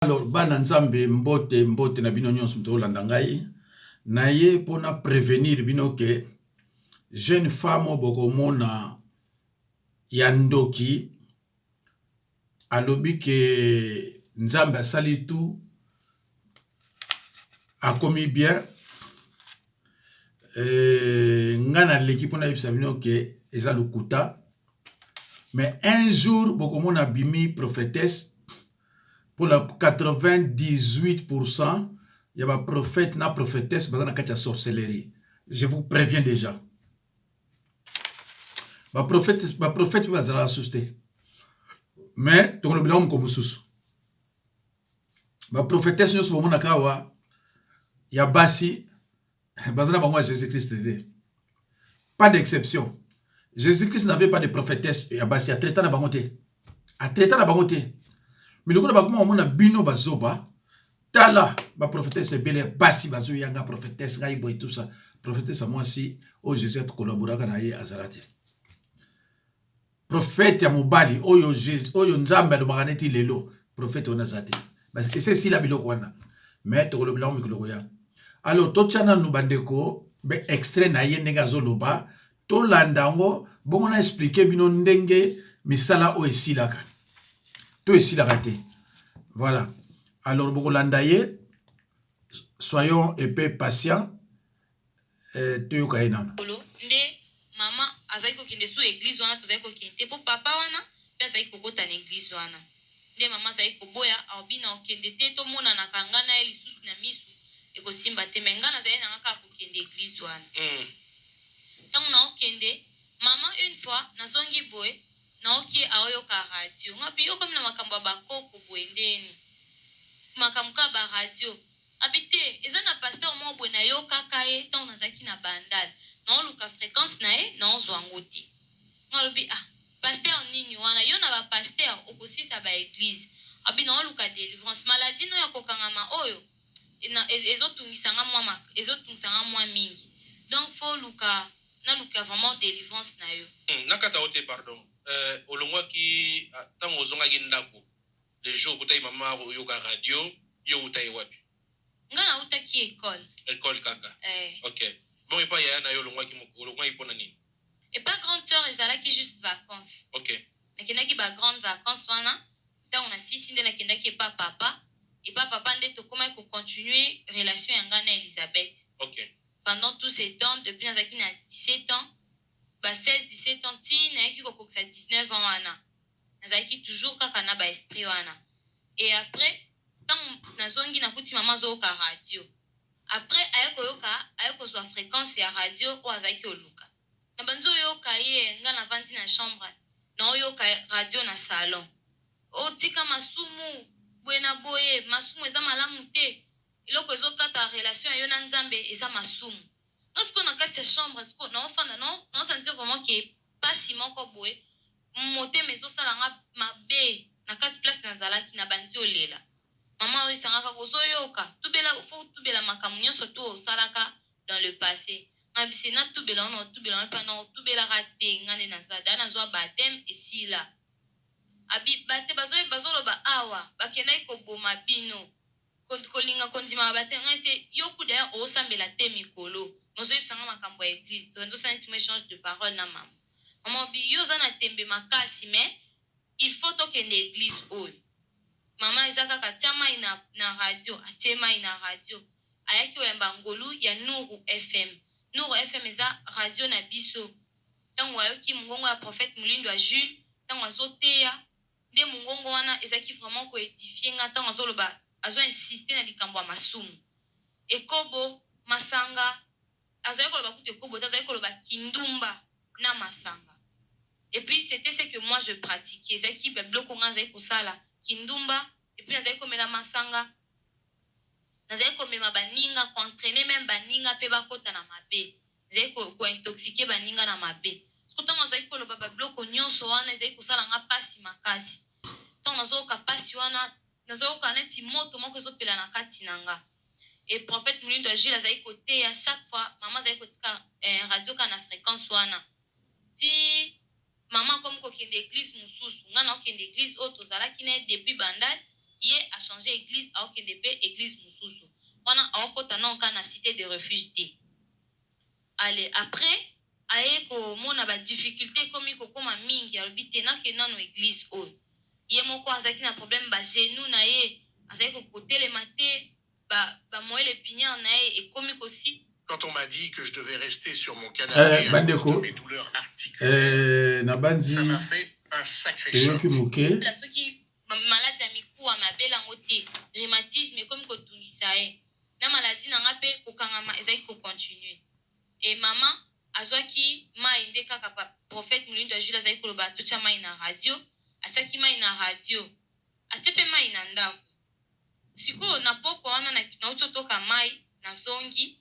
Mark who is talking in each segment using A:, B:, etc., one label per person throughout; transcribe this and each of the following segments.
A: Alors, bana nzambe mbote na bino nyonso mto landa ngai na ye pona prévenir bino ke jeune femme bokomona ya ndoki alobi ke nzambe asali tu akomi bien nga na leki pona yebisa bino ke eza lokuta mais un jour bokomona bimi prophétesse pour la 98% il y a un prophète na prophétesse bazana kati ya sorcellerie. Je vous préviens déjà. Ba prophète bazala asuste. Mais tokolo bilamu ko mususu. Ba prophétesse nyoso bomona kawa ya basi bazana bango Jésus-Christ. Pas d'exception. Jésus-Christ n'avait pas de prophétesse ya basi a traité na bangote. A traité na bangote. Mais le coup de bakoma omona bino bazoba tala ba prophétesse bele basi bazo yanga prophétesse ngai boy tout ça prophétesse moi si o Jésus a collaboré na ye azalate prophète ya mobali oyo Jésus oyo nzambe lo baganeti lelo prophète on azate parce que c'est si la biloko wana mais to lo blanc mikolo ya alors to chana no bandeko be extrait na ye ndenge azoloba to landango bongo na expliquer bino ndenge misala o esilaka to esilaka te voilà. Alors, Bogolandaye, soyons épais patients. Tu kainam.
B: Maman, azaiko kinde sous église wana, azaiko kinde po papa wana, pe azaiko kota na église wana. Nde maman azaiko boya, aobina okende te to mona na kangana eli susu na misu, eko simba te mengana zaye na ngaka kokende église wana. Tango na okende, maman une fois na zongi boy, na okie aoyo ka radio. Ngapi yo comme na makambo bakoko boy ndeni. Makamuka ba radio abite eza na pasteur mo bwe na yo kaka ye tant nazaki na bandal na oluka fréquence na ye na ozwangoti ngalobi pasteur nini wana yo na ba pasteur okosisa ba église abi na oluka délivrance maladie no ya kokangama oyo ezotungisanga mwa mingi donc faut luka na luka vraiment délivrance na yo
C: nakata ote pardon olongwa ki tango ozonga ndako le jour où tu as maman yoga radio, yo utai wapi?
B: Ngana utaki école.
C: École kaka. OK. Bon et pas ya na yo longwa ki longwa ipona nini?
B: Et pas grande sœur ezala ki juste vacances.
C: OK.
B: Nakenda ki ba grande vacances wana, ta on a sisi nde nakenda ki pas papa, et pas papa nde to comment ko continuer relation ya ngana Elisabeth.
C: OK.
B: Pendant tous ces temps depuis nazaki na 17 ans, ba 16 17 ans ti na ki ko koksa 19 ans wana. Nazaki toujours kaka na ba esprit wana. Et après tant nazongi na kuti mama zo ka radio. Après ayako zo fréquence ya radio o azaki oluka. Na banzo yo ka ye nga na vandi na chambre. Na yo ka radio na salon. O tika masumu buena boye masumu eza malamu te. Iloko ezo kata relation yo na nzambe eza masumu. Lorsqu'on a kati ya chambre, na ofanda non sentir vraiment que pas si moko boye. Moté meso salanga mabe na kati place nazalaki na banzi olela mama oyo sangaka kozoyoka tubela faut tubela makamunyo surtout salaka dans le passé mabisi na tubela pa na tubela raté ngane na zada na zwa baptême esila abi bate bazoloba awa bakena iko boma bino kolinga kondima baptême ngase yoku d'ailleurs o sambela te mikolo mozo yebisanga makambo ya église to ndo senti échange de parole na mama maman bi yo zana tembe makasi mais il faut toke l'église oyo maman ezaka katiama na radio atiema ina radio ayaki oyamba ngolu ya Nuru FM. Nuru FM eza radio na biso tango ayoki mungongo ya prophète Mulindo a Jules tango azoteya nde mungongo wana ezaki vraiment ko édifier nga tango azoloba azo insister na likambo ya masumu ekobo masanga azoyako loba kutu ekobo azoyako loba kindumba na masanga. Et puis c'était ce que moi je pratiquais. C'est qui bloco nganza ko sala kindumba et puis naza ko mela masanga. Naza ko mema baninga ko entraîner même baninga pe bakota na mabe. Naza ko intoxiquer baninga na mabe. Surtout naza ko lo baba bloco nyonso wana naza ko sala nga pasi makasi. Tant nazo ka pasi wana nazo ka neti moto moko zo pela na kati nanga. Et prophète Mulindo Jules naza ko te à chaque fois maman naza ko tika radio kana fréquence wana. Ti maman comme ko kende église mususu ngana okende église auto zala kine depuis bandal ye a changé église aokende mpe église mosusu wana aokota na oka na cité de refuge te. Ale après aye komona badifficulté ekomi kokóma mingi alobi te nakende nano église oyo ye moko azalaki na problème bagenou na ye azalaki kokotelema te bamoyele pignard na ye ekomi kosi.
D: Quand on m'a dit que je devais rester sur mon canapé à cause de mes douleurs articulaires, ça m'a fait un sacré choc.
B: La soki malade ya mikuwa mabela yango te rhumatisme ekomi kotungisa ye na maladie na nga mpe kokangama ezalaki kocontinue. Et maman azwaki mai nde kaka prophète Mulindo ya Jules azalaki koloba atotya mai na radio atiaki mai na radio atie mpe mai na ndako. Sikoyo na pokwa wana nauti otoka mai na zongi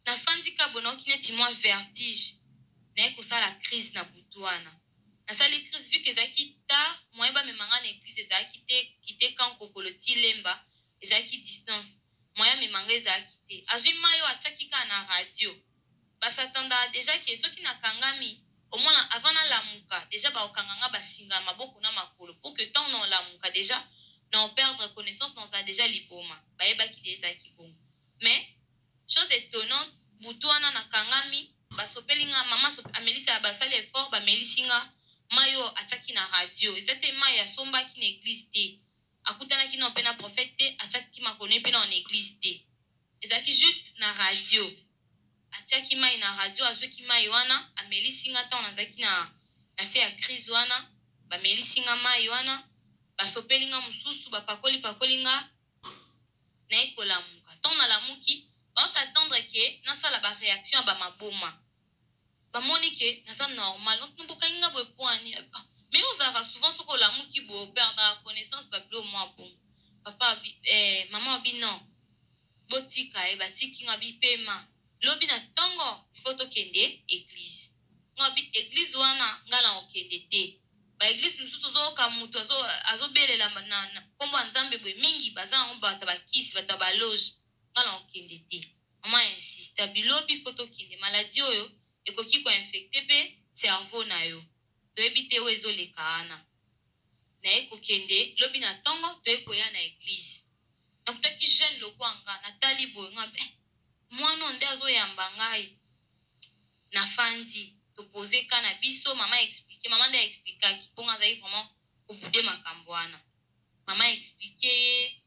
B: nafandi kabo naoki neti mwa vertige naye kosala crise na butu wana nasali crise vu ke ezalaki tard moye bamemanga na église ezalaki te kite kankokolo ti lemba ezalaki distance moye amemanga ezalaki te azwi mai oyo atiaki kaka na radio basatanda deja ke soki nakangami omona avant nalamuka deja baokanganga basinga maboko na makolo pour que tant naolamuka deja naoperdre connaissance naozala deja liboma bayebaki deja ezalaki bongo. Mais chose étonnante butu wana nakangami basopelinga mama amelisa basali effort bamelisinga mai oyo atiaki na radio eza te mai asombaki na église te akutanaki na mpe na prophète te atiaki makolo mpe na église te ezalaki juste na radio atiaki mai na radio azwaki mai wana amelisinga ntango nazalaki na se ya crise wana bamelisinga mai wana basopelinga mosusu bapakolinga naye kolamuka ntango nalamuki baosatendre ke nasala baréaction ya bamaboma bamoni ke naza normal nobokanginga boye poani mais ozalaka souvent soki olamuki boye operdaka connaissance babilo mwa bongo papa mama abi non botika ye batikinga bipema lobi na ntongo ifo tokende église nga bi église wana nga na okende te baéglise mosusu ozoyoka moto azobelela na nkombo ya nzambe boye mingi baza yango bato bakisi bato baloge nga na okende te mama insiste bilobi ifo tokende maladi oyo ekoki koinfecte mpe cerveau na yo toyebi te oyo ezoleka wana naye kokende lobi na ntongo toye koya na église nakutaki jeune lokwanga natali boye nga mwana nde azoyamba ngai nafandi topose ka na biso mama explique mama nde expliquaki mpo nga azali vraiment kobude makambo wana mama explique ye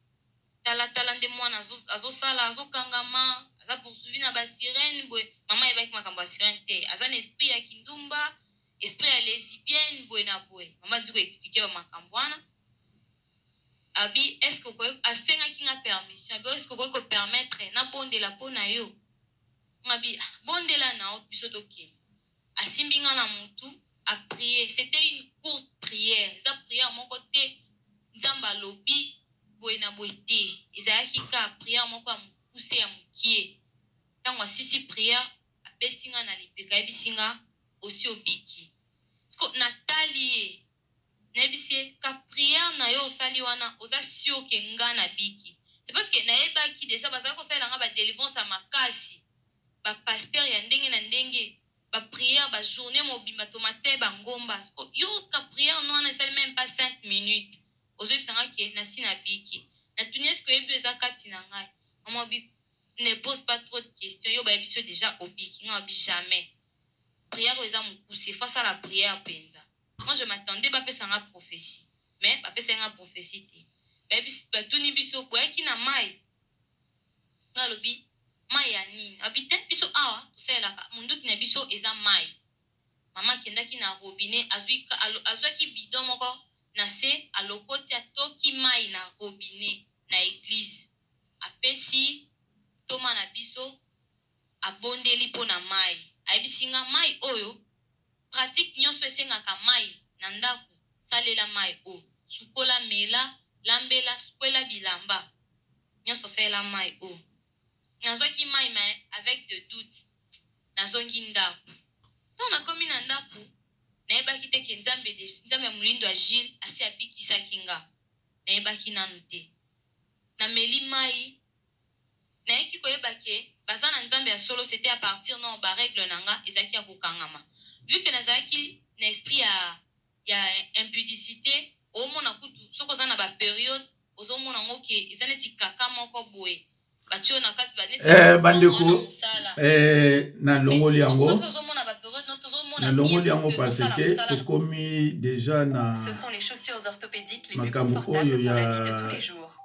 B: talatala nde mwana azosala azokangama aza poursuivi na basirene boye mama yebaki makambo ya sirene te aza na esprit ya kindumba esprit ya lesbienne boye na boye mama di koexplike bamakambo wana abi estce okoki asengaki nga permission abi estce okoki kopermettre nabondela mpo na yo ngabi bondela nao biso tokende asimbi nga na motu aprie c'était une courte prière eza prière moko te nzambe alobi boye na boye te ezalaki ka prière moko ya mokuse ya mokie ntango asisi prière abeti nga na lipeka ayebisi nga osi obiki siko natali ye nayebisi ye ka prière na yo osali wana oza sio ke nga na biki c'est parce que nayebaki déjà bazalaki kosalela nga badelivrance ya makasi bapaster ya ndenge na ndenge baprière bajournée mobimba tomate bangomba yo ka prière no wana esali même pas 5 minutes ozoyebisanga ke nasi na biki natuni eske oyebi eza kati na ngai mama obi ne pose pas trop de questions yo bayebi so déjà obiki nga obi jamais prière eza mokuse face à la prière penza moi je m'attendais bapesanga prophétie mais bapesanga prophétie te batuni biso boyaki na mai nga lobi mai ya nini abi te biso awa tosalelaka munduki na biso eza mai mama akendaki na robinet azwaki bidon moko na se alokoti atoki mai na robinet na église apesi toma na biso abondeli mpo na mai ayebisi nga mai oyo pratique nyonso esengaka mai na ndako salela mai oyo sukola mela lambela sukola bilamba nyonso salela mai oyo nazwaki mai mais avec de doute nazongi ndako ntango nakomi na ndako nayebaki te ke nzambe ya Mulindo ya Jules asi abikisaki nga nayebaki nanu te nameli mai nayeki koyeba ke baza na nzambe ya solo c'était à partir non baregle na nga ezalaki ya kokangama vu que nazalaki na esprit ya impudicité omona kutu soki oza na bapériode ozomona ngo ke ezaneti kaka moko boye batio na kati banesi
A: bandeko na longoli yango na longoli yango parce que tokomi déjà na makambo oyo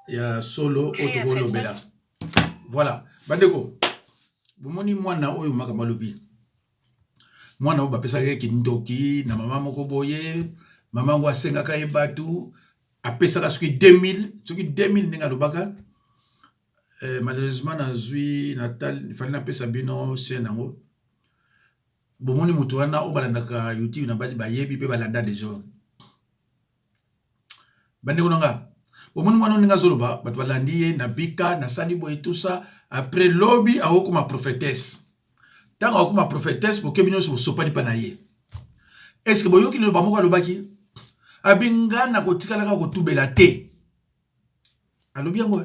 A: ya solo otokolobela voilà bandeko bomoni mwana oyo makambo alobi mwana oyo bapesaka kindoki na mama moko boye mama ngo asengaka ye batu apesaka soki 2000 soki 2000 ndenge alobaka malheureusement nazwi natal il fallait napesa bino chaîne yango bomoni mutu wana oyo balandaka YouTube na bayebi mpe balanda déjà bandeko nanga bomoni mwana ndenge azoloba bato balandi ye na bika na sali boye tout ça après lobi akokoma prophétesse ntango akokoma prophétesse bokebi nyonso bosopani mpa na ye est-ce que boyoki liloba moko alobaki abinga na kotikalaka kotubela te alobi yango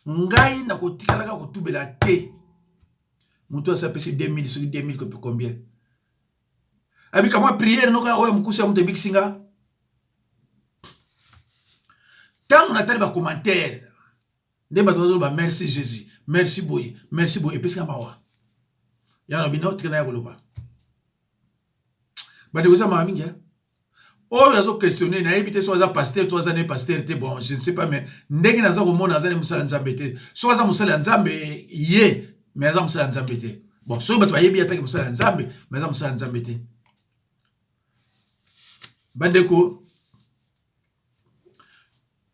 A: ngai na kotikalaka kotubela te mutu asapesi 2000 soki 2000 combien abika mwa prière noka oyo mukusi ya mutu ebikisinga ntango natali bacommentaire nde bato bazoloba merci Jésus merci boye epesinga mawa yana bino tikana ya koloba bandeko eza mawa mingi oyo azo questionner na yebi te so aza pasteur to aza ne pasteur te bon je ne sais pas mais ndenge naza komona aza ne musala nzambe te so aza musala nzambe ye mais aza musala nzambe te bon so bato bayebi ataki musala nzambe mais aza musala nzambe te bandeko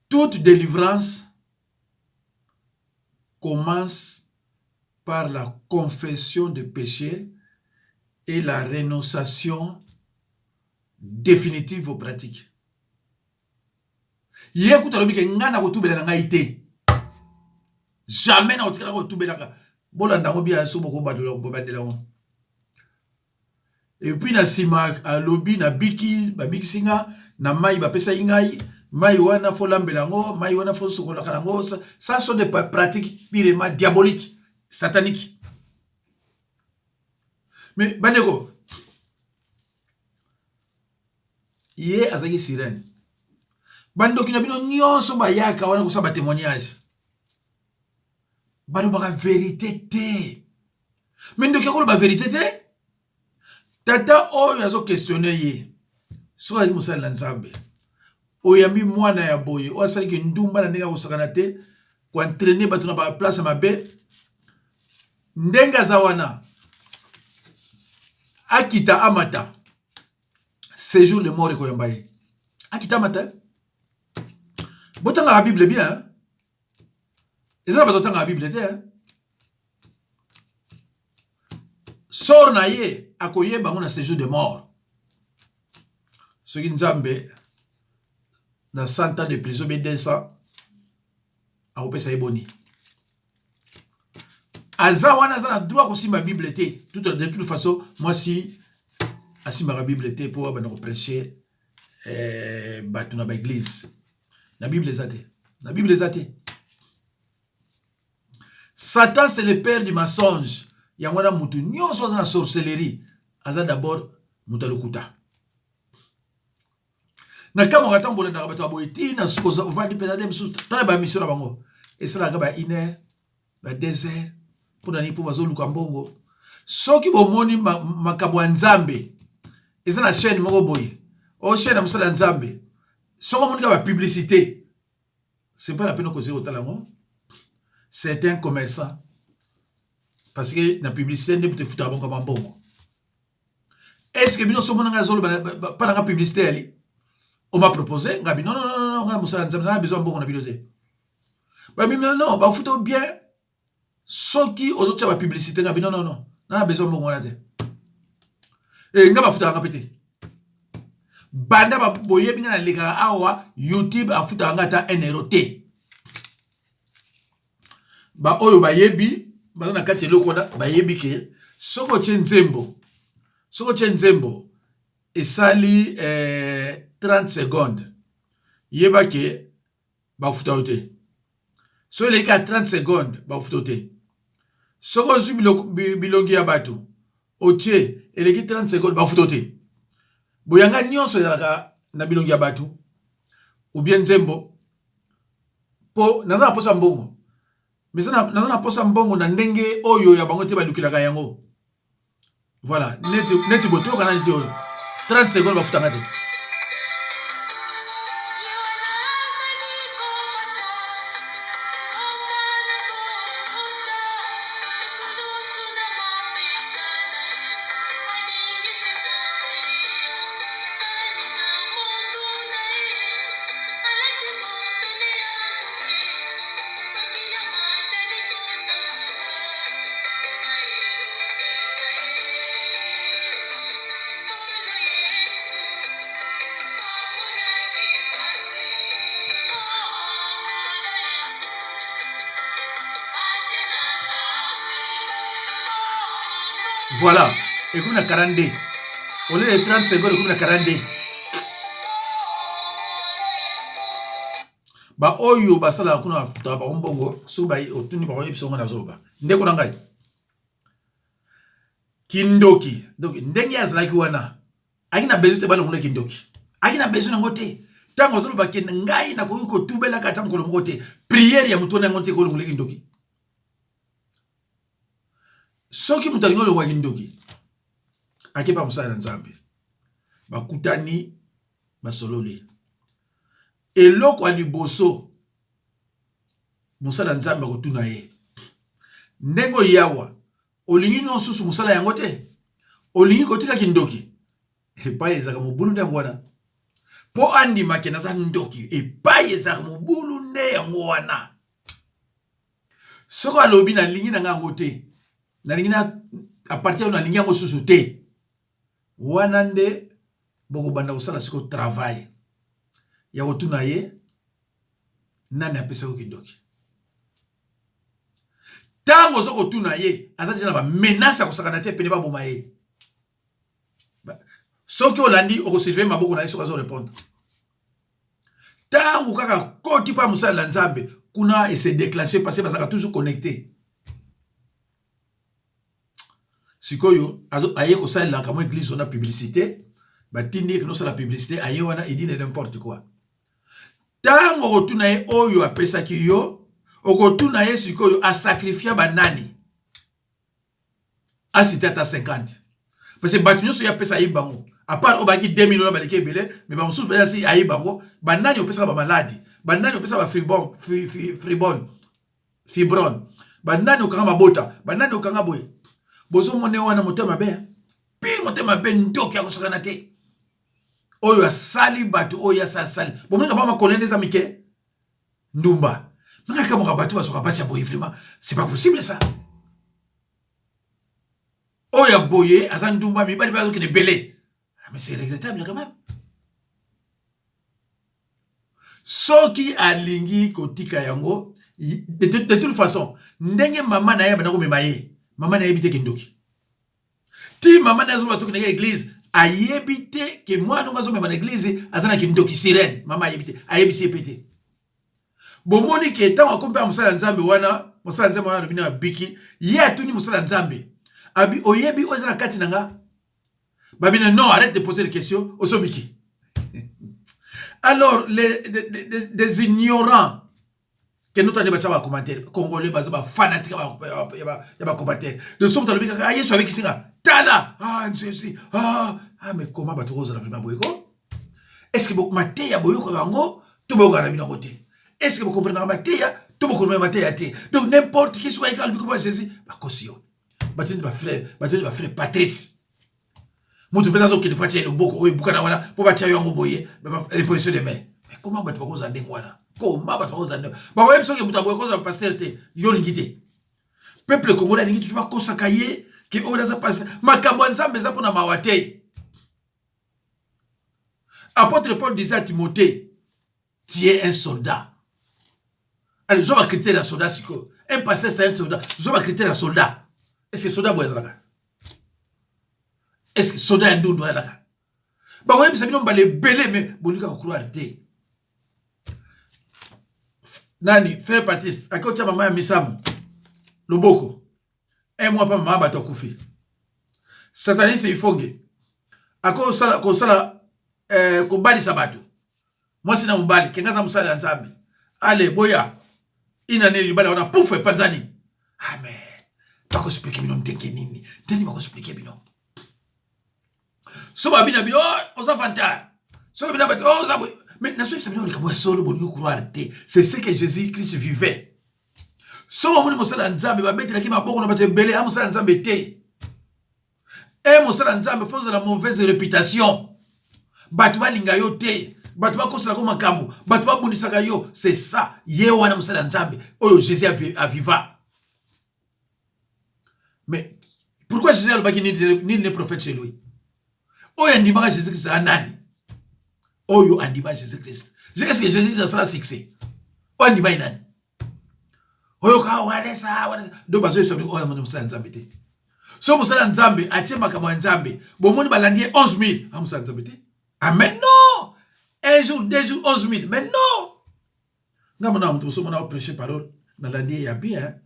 A: toute délivrance commence par la confession de péché et la renonciation définitive aux pratiques. Yé kuta lobi ke ngana ko tubela ngai te. Jamais na otikala ko tubela. Bolanda ngo bia so boko badolo bobandela ngo. Et puis na sima a lobi na biki babiki singa na mai ba pesa ingai mai wana fo lambela ngo mai wana fo sokola kala ngo ça sont des pratiques purement diaboliques sataniques. Mais bandeko Yé azaki sirène. Bandoki na bino nyonso bayaka wana kusaba témoignage. Bano baka vérité te. Mais ndoki akolo ba vérité te. Tata oyo azo questionner ye. Soka yi musala nzambe. Oyambi mwana ya boye. O asali ki ndumba na ndenge kosakana te. Ko entraîner bato na ba place mabe. Ndenga za wana. Akita amata. Séjour de mort et koyambaye. Akita mata. Botanga la Bible bien. Et ça, botanga la Bible bien. Sor na ye, akoye bango na séjour de mort. Ce qui nzambe, dans 100 ans de prison, mais 200, akope sa eboni. Azawana zana droit aussi ma Bible était. De toute façon, moi si asi ma Bible était pour prêcher dans l'église. La Bible est athée. La Bible est athée. Satan c'est le père du mensonge. Il y a un mutu nyonso na sorcellerie. Aza d'abord mutalukuta. Na kama katambola na bato aboiti na sukoza vandi penade msu tala ba mission na bango. Et ça la ba 1 heure, ba 2 heures pour nani pour bazo luka mbongo. Soki bomoni makabo nzambe. Et ça la chaîne moko boye. O chaîne musala nzambe. Soko monika ba publicité. C'est pas la peine de causer autant là. C'est un commerçant. Parce que la publicité n'est pas de foutre bon comme un bon. Est-ce que bino so mona ngazolo pas la publicité ali? On m'a proposé, ngabi non, musala nzambe na besoin bon na biloté. Ba mi non, ba foutre bien. Soki ozotia ba publicité ngabi non. Na besoin bon na te. Et nga ba foutre nga pété. Banda ba boye binga na leka awa YouTube a foutre nga ta NRT. Ba oyo ba yebi ba na kati loko na ba yebi ke soko chenzembo esali 30 secondes yeba ke ba futa ote so le ka 30 secondes ba futa ote soko zu bilongi ya bato otie eleki 30 secondes ba futa ote boyanga nyonso ya na bilongi ya bato ou bien nzembo po naza posa mbongo mais naza posa mbongo na ndenge oyo ya bango te balukilaka yango voilà neti boto kana neti oyo 30 secondes bafutanga te Voilà, et comme la 42. Au lieu de 30 secondes, comme la 42. Ba oyo basala kuna futa ba mbongo, so ba otuni ba oyebisonga na zoba. Ndeko na ngai. Kindoki. Donc ndenge azalaki wana. Akina besoin te ba ngona kindoki. Akina besoin na ngote. Tango zolo ba ken ngai na ko ko tubela ka tango lo ngote. Prière ya mutona ngote ko ngole kindoki. Soki mutalingo lo wakindoki akepa musala nzambe bakutani basololi eloko aliboso musala nzambe kotuna ye ndengo yawa olingi no susu musala yango te olingi kotika kindoki epai ezaka mobulu nde ngwana po andi makena za ndoki epai ezaka mobulu nde yango wana soko alobi na lingi na ngango te na lingina a partir na lingi yango susu te wana nde boko banda kosala siko travail ya kotuna ye nani apesa ko kindoki tango zo kotuna ye aza na ba menace ya kosakana te pene baboma ye soki olandi okosurveille maboko na ye soki azo répondre tango kaka koti pa mosala la nzambe kuna et se déclencher parce que bazaka toujours connecté sikoyo aye ko sala kamo église on a publicité batindi que non la publicité aye wana il dit n'importe quoi tango kotuna ye oyo apesa ki yo okotuna ye sikoyo a sacrifier banani a cité à 50 parce que batunyo so ya pesa ye bango à part obaki 2000 dollars baleke belé mais ba musu ba si aye bango banani opesa ba maladi banani opesa ba fibron banani okanga mabota banani okanga boye bozo mone wana motema be pire motema be ndoki akosakana te oyo asali batu oyo asali bomenga ba makolende za mike ndumba nga kama batu basoka basi ya boye vraiment c'est pas possible ça oyo boye azan ndumba mi bali bazo kene belé mais c'est regrettable quand même soki alingi kotika yango de toute façon ndenge mama na ye bana ko memaye mama na yebite kindoki ti mama na zo batoki na église ayebite ke moi no bazo mema na église azana kindoki sirène mama ayebise pété bomoni ke tango akompa musala nzambe wana musala nzambe wana bina biki ye atuni musala nzambe abi oyebi ozana kati nanga babine non arrête de poser des questions osobiki alors des ignorants que nous t'avons pas commentaire congolais bas ba fanatique ba commentaire de somme talobi ka yesu avec singa tala nsi mais comment ba tokoza na vraiment boyeko est-ce que beaucoup mateya boyoko rango to boyoko na bino côté est-ce que vous comprenez mateya to boyoko na mateya te donc n'importe qui soit égal comme Jésus ba kosio batini ba frère Patrice mutu pesa zo kidi patia le boko oy bukana wana po batia yango boye ba imposition de main mais comment ba tokoza ndengwana comment ba tokoza ndengwana ba oyebi soki mutu abokoza pasteur te yo lingite peuple congolais lingi toujours kosaka ye ke ola za pasteur makambo nzambe za pona mawate apôtre Paul disait à Timothée tu es un soldat. Allez je vais critère un soldat siko un pasteur c'est un soldat je vais critère un soldat est-ce que soldat boyezaka est-ce que soldat ndondo alaka ba oyebi sabino mbale belé mais bolika ko croire te nani frère Baptiste akocha mama ya misamu loboko un mois pa mama bato kufi satanis ifonge ako sala ko sala ko bali sabato moi sina mbali kenga za musala nzambi ale boya une année libala on a pouf panzani ah mais pas qu'on explique binom ndenge nini tani pas qu'on explique binom so ba bina bino on s'avanta so bina bato on s'abo mais na so bina on solo bon croire c'est ce que Jésus-Christ vivait so on mo sala nzambe ba betela ki maboko na bato belé am sala nzambe té et mo sala nzambe faut la mauvaise réputation bato ba linga yo té bato ba kosala ko makambo bato ba bundisaka yo c'est ça ye wana musala nzambe oyo Jésus a viva mais pourquoi Jésus a baki ni les prophètes chez lui oyo andimaka Jésus Christ anani oyo andima Jésus Christ est-ce que Jésus Christ sera succès oyo andima inani oyo ka wale sa do bazo so oyo musala nzambe té so musala nzambe atie makambo nzambe bomoni balandi 11000 amusala nzambe té amen non. Un jour, 2 jours, 11 000. Mais non! Nous avons prêché parole. Dans l'année, il y a bien.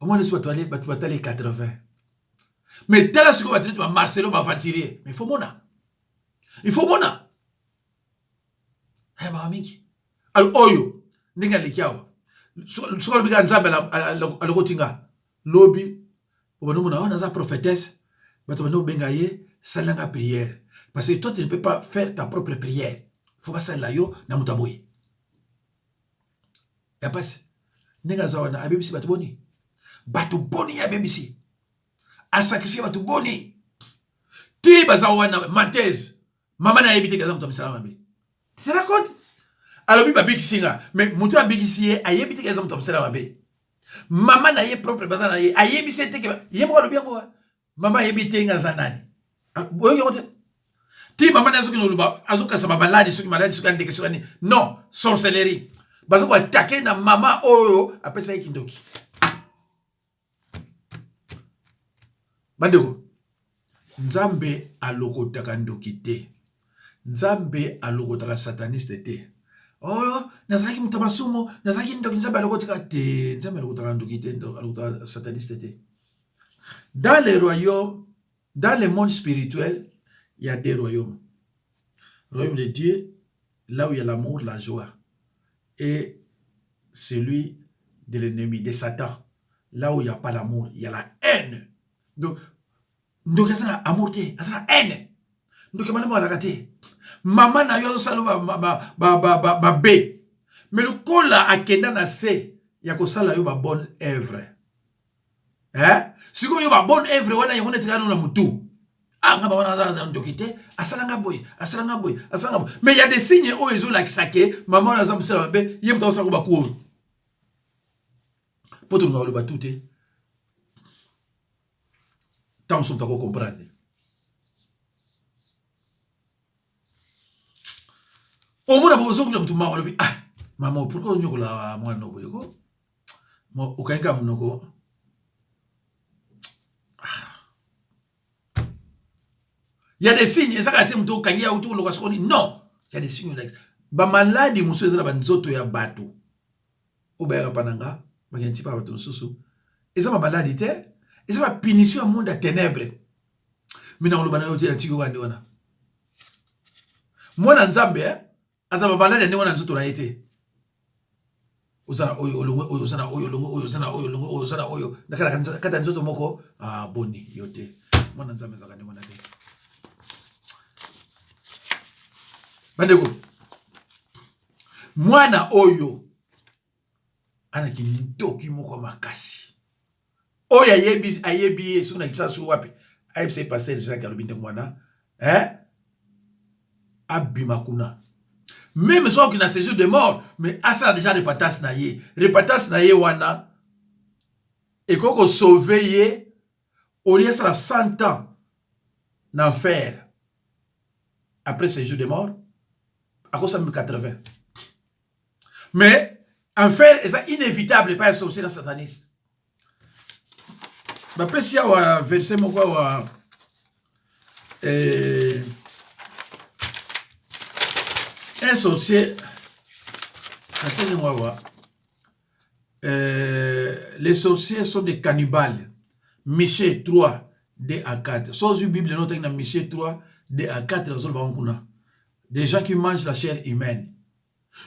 A: Au moins, nous allons aller 80. Mais tel ce que tu vas Marcelo va tirer. Mais il faut mona. Il faut mona. Eh, ma amie. Alors, oyo. Nenga lekiao. Soko biga nzambe la lokotinga. Lobi. Obano mona on a prophétesse. Bato bano bengaye salanga prière. Parce que toi tu ne peux pas faire ta propre prière. Faut pas ça là yo na mutaboy ya passe nenga zawana abebisi batu boni ya bebisi a sacrifier batu boni ti bazawana mantez mama na yebite kaza mutu misala mabe tu te racontes alors bi babiki singa mais mutu abiki a yebite kaza mutu misala mabe mama na ye propre bazana ye ayebise te ke yemko lo biango mama yebite ngaza nani boyo yote ti maman azuki no luba azuka sa maladi suki maladi suki ndeke suki non sorcellerie bazo ko attaquer na mama oyo apesa ikindoki bandeko nzambe alokotaka ndoki te nzambe alokotaka sataniste te oyo nazalaki mutabasumo nazalaki ndoki nzambe alokotaka te nzambe alokotaka ndoki te alokotaka sataniste te dans les royaumes dans le monde spirituel il y a des royaumes. Royaume de Dieu, là où il y a l'amour, la joie. Et celui de l'ennemi, de Satan, là où il n'y a pas l'amour, il y a la haine. Donc, il y a l'amour, il y a la haine. Donc, il y a la raté. Maman n'a pas salo ma bé. Mais le cola a kenda na se, il y a que ça là, il y a bonne œuvre. Hein? Si il y a bonne œuvre, il y a une tirano na mutu. Ah, mais il y a des signes où ils ont la kisake, maman a zam sala be, yem ta sa ko bakour. Poto ngalo batute. Tant sont à comprendre. Au moins abozo ko mtu ma wala ah, maman pourquoi on yokola moi no ko yoko? Mo ukaika mnoko. Il y a des signes, ça quand tu kangia autour le kasoni non, il y a des signes là. Ba maladi muso za ba nzoto ya bato. Obera pananga, ba yenti pa bato susu. Et ça ba maladi te, et ça ba punition au monde à ténèbres. Mina lo bana yote na tigo wande wana. Mwana nzambe aza ba maladi ndi wana nzoto na yete. Ozana oyo longo oyo ozana oyo longo oyo ozana oyo longo oyo ozana oyo nakala kata nzoto moko boni yote. Mwana nzambe za kandi mwana te. Bandeko mwana oyo ana kindoki moko makasi oyo ayebi suna kisasu wapi ayebise pasteur Jacques alobinde mwana abima kuna même soit qu'il a séjour de mort mais asa déjà repentance na ye wana et koko sauver ye au lieu ça 100 ans d'enfer après séjour de mort à cause de 80. Mais en fait, c'est inévitable pas associer dans satanisme. Je vais si un verset un sorcier. Les sorciers sont des cannibales. Michée 3, 2 à 4. Sans une Bible, nous avons Michée 3, 2 à 4. Des gens qui mangent la chair humaine.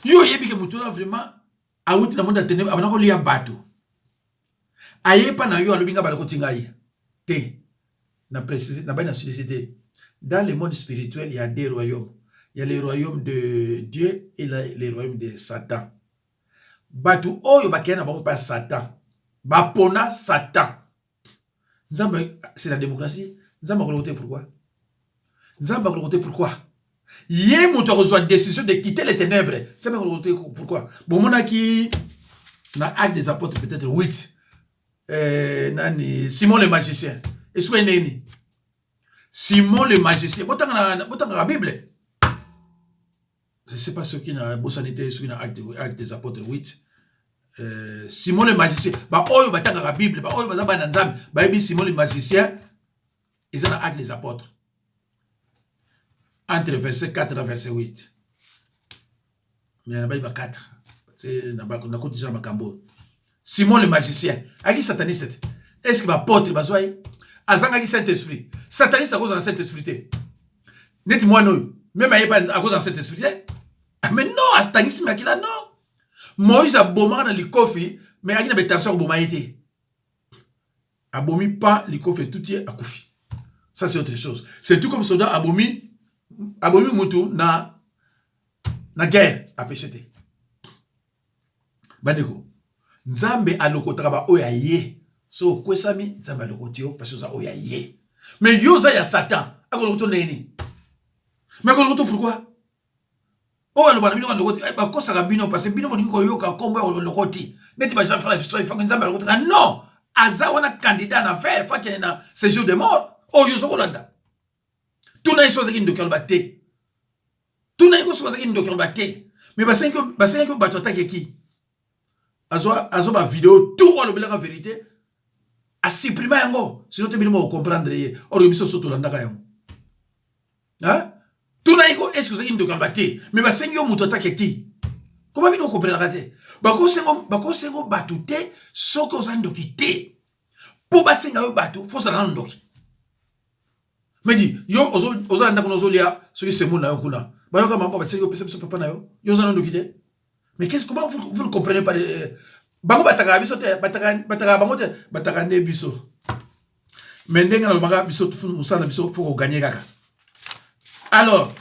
A: Yo yebi que mutuna vraiment awuti na monde ténèbre abana ko lia bato ayepa na yo alobinga bala ko tingai te na préciser na bana sollicité dans le monde spirituel il y a deux royaumes. Il y a le royaume de Dieu et le royaume de Satan. Batu oyo bakena ba pas Satan. Bapona Satan. C'est la démocratie. Nzamba ko pourquoi? Nzamba ko pourquoi? Yé moto reçoit décision de quitter les ténèbres. Nzamba ko pourquoi? Bon mona ki na Actes des Apôtres peut-être 8. Nani Simon le magicien. Est-ce que neni? Simon le magicien. Botanga la Bible. Je ne sais pas ce qui n'a beau sanité, ce qui n'a acte des apôtres 8. Simon le magicien. Bah, oh, bah, t'as la Bible. Bah, oh, bah, bah, nanzam. Bah, Simon le magicien. Ils ont acte des apôtres. Entre verset 4 et verset 8. Mais il y en a 4. C'est déjà Makambo. Simon le magicien. À qui sataniste? Est-ce que l'apôtre va soyer? Azang à qui Saint-Esprit? Sataniste à cause de la Saint-Esprit. Net-moi, non. Même à cause de la Saint-Esprit. Mais non, astanisme akila non. Moïse a bomba dans le kofi, mais akina betarsa bomba été. Abomi pas le kofi tout est à kofi. Ça c'est autre chose. C'est tout comme soldat abomi mutu na guerre à pécheté. Bandeko. Nzambe alokotaka ba oyaye. So kwesami nzambe alokotio parce que ça oyaye. Mais yoza ya Satan, akolokoto neni. Mais akolokoto pourquoi? Oh, le bonhomme, on le dit, bah, quoi ça va bino, parce que bino, on dit qu'on yoka, combat, on le côté. N'est-ce pas, Jean-François, il faut que nous avons le non, Aza, on a candidat à faire, il faut qu'il y ait un séjour de mort. Oh, yo, Rolanda. Tout n'a pas de cœur batté. Tout n'a pas de cœur batté. Mais, bah, c'est que, bah, tu attaques qui? Azo, ma vidéo, tout, on le la vérité. À supprimer un mot. Sinon, tu peux comprendre. Or, il faut surtout l'anda. Hein? Tout n'a pas est-ce que c'est une de calbaté mais bah seigneur mutota keki comment bien on comprend la bah ko sengo batute soko zando kité pour bah senga batu faut ça ndoki mais dit yo ozo anda kono zolia ce qui c'est mon na kuna bah yo kama ba sengo pesa papa na yo zando kité mais qu'est-ce comment vous ne comprenez pas bango bataka biso te bataka bango te bataka ne biso mais ndenga na baka biso musala biso faut gagner kaka. Alors,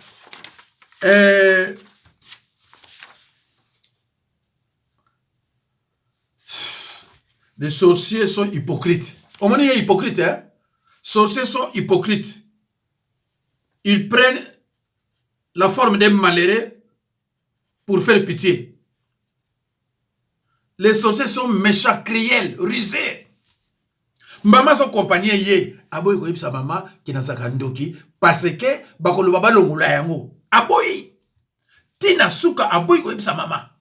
A: les sorciers sont hypocrites. Au moment où il y a hypocrite, hein? Sorciers sont hypocrites. Ils prennent la forme d'un malheureux pour faire pitié. Les sorciers sont méchants, cruels, rusés. Maman son compagnie yé aboy ko yipsa mama kina sakandoki parce que bakolo baba longula yango aboy tina suka aboy ko yipsa mama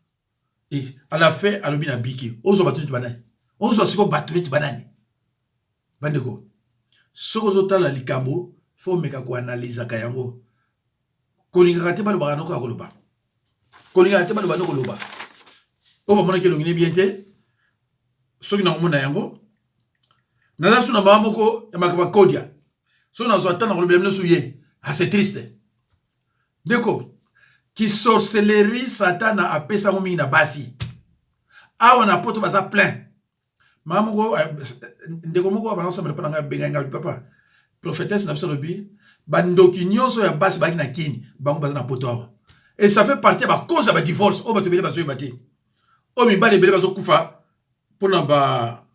A: et à la fin alobi na biki ozo batuti banani ozo siko batuti banani bandeko soko zota la likambo faut meka ko analyse ka yango kolinga kate balo bakano ko akoloba kolinga kate balo bano koloba o ba mona ke longine bien te soki na mona yango nana suna mamoko ya makaba kodia so na zo atana ko problème souye ah c'est triste deko qui sorcellerie satana a pesa mo na basi awa na poto baza plein mamoko ndeko moko ba nsa mpa nga benga papa prophétesse na biso bandoki nyonso ya basi baki na kini bango baza na poto awa et ça fait partie ba cause ba divorce o ba tobele bazo yebati o mi bale bele bazo kufa pona ba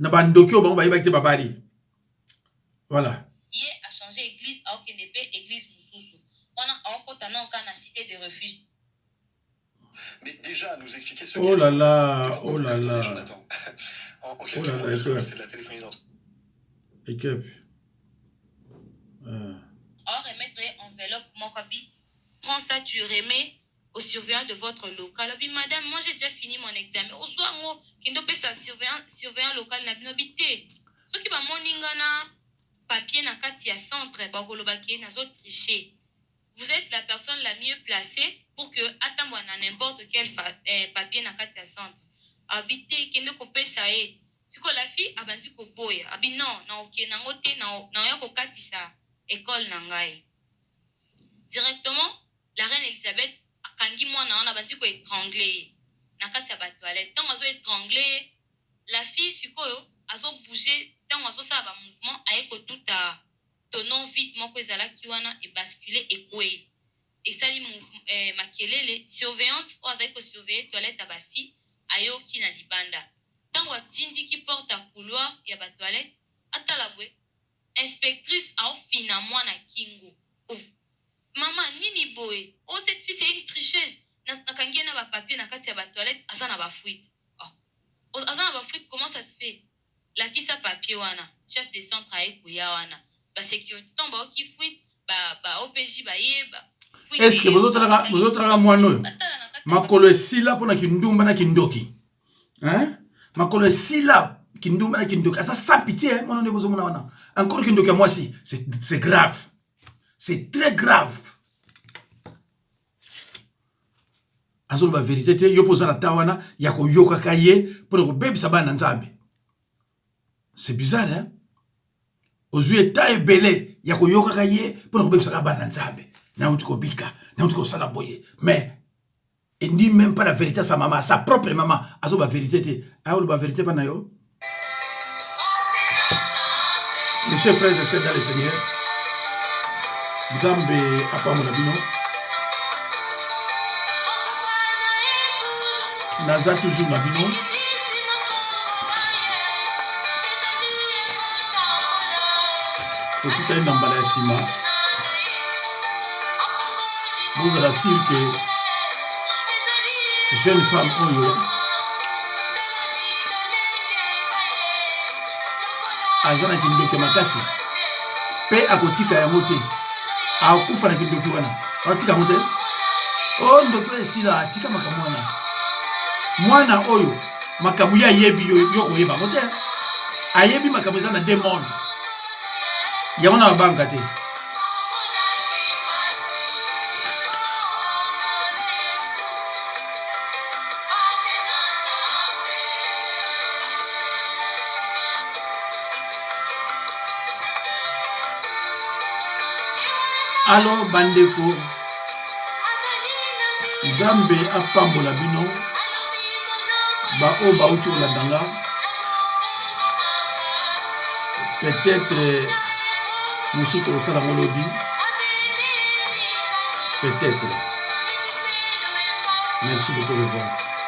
A: na bandokyo bango bayi bakite babali voilà
B: Yé a changé église à Okenepe église Mususu on a encore na cité de refuge.
D: Mais déjà nous expliquer ce
A: oh là là
D: oh là là oh là là c'est la téléphonie d'entre
A: équipe
B: or remettre enveloppe mon capi prends ça tu remets au surveillant de votre local. Madame, moi j'ai déjà fini mon examen. Au soir, moi, qui ne peut pas surveillant local n'a pas bité. Ce qui va moningana papier na katia centre, bagolobaki na zo tricher. Vous êtes la personne la mieux placée pour que attends na n'importe quel papier na katia centre. Habité qui ne peut ça est. Si la fille a vendu ko boya, abi non, na ok na ngote na ya ko katisa école na ngai. Directement la reine Elisabeth kangi mwana on a bandi ko étranglé na kati ya ba toilette tant azo étrangler la fille sikoyo azo bouger tant azo sa ba mouvement ayeko tout à tonon vite moko ezalaki wana et basculer et kwei et sali makelele surveillante o azali ko surveiller toilette ya ba fille ayoki na libanda tant atindi ki porte à couloir ya ba toilette atala bwe inspectrice a fina mwana kingo oh maman nini boy oh cette fille c'est une tricheuse na kangi na ba papier na kati ya ba toilette asa na ba fuite oh asa na ba fuite comment ça se fait la kisa papier wana chef de centre a ekuya wana ba sécurité tomba oki fuite ba OPJ ba yeba
A: est-ce que vous autres mwana makolo esila pona kindumba na kindoki hein makolo esila kindumba na kindoki asa sans pitié mwana ne bozo mona wana encore kindoki moi si c'est grave c'est très grave azolo ba vérité te yo poza na tawana ya ko yoka kaye pour ko bebisa bana nzambe c'est bizarre hein ozui eta ebele ya ko yoka kaye pour ko bebisa bana nzambe na uti ko bika na uti ko sala boye mais il dit même pas la vérité à sa maman, à sa propre maman. Azo ba vérité. Azo ba vérité pas na yo. Mes chers frères et sœurs dans le Seigneur, Nzambe apamula bino. Naza toujours na bino. Écoutez une emballage ya sima. Vous allez assurer que jeune femme oyo azana kindoki makasi pe akotika yango te akufa na kindoki wana akotika yango te o ndoki esila atika makambo mwana oyo makambo ya yebi yo oyeba ngo te ayebi makambo eza na deux mondes yango na babanga te alors bandeko Nzambe apambola bino ba o ba uti olandanga peut-être mosuku osala ngolodi peut-être merci beaucoup le revoir.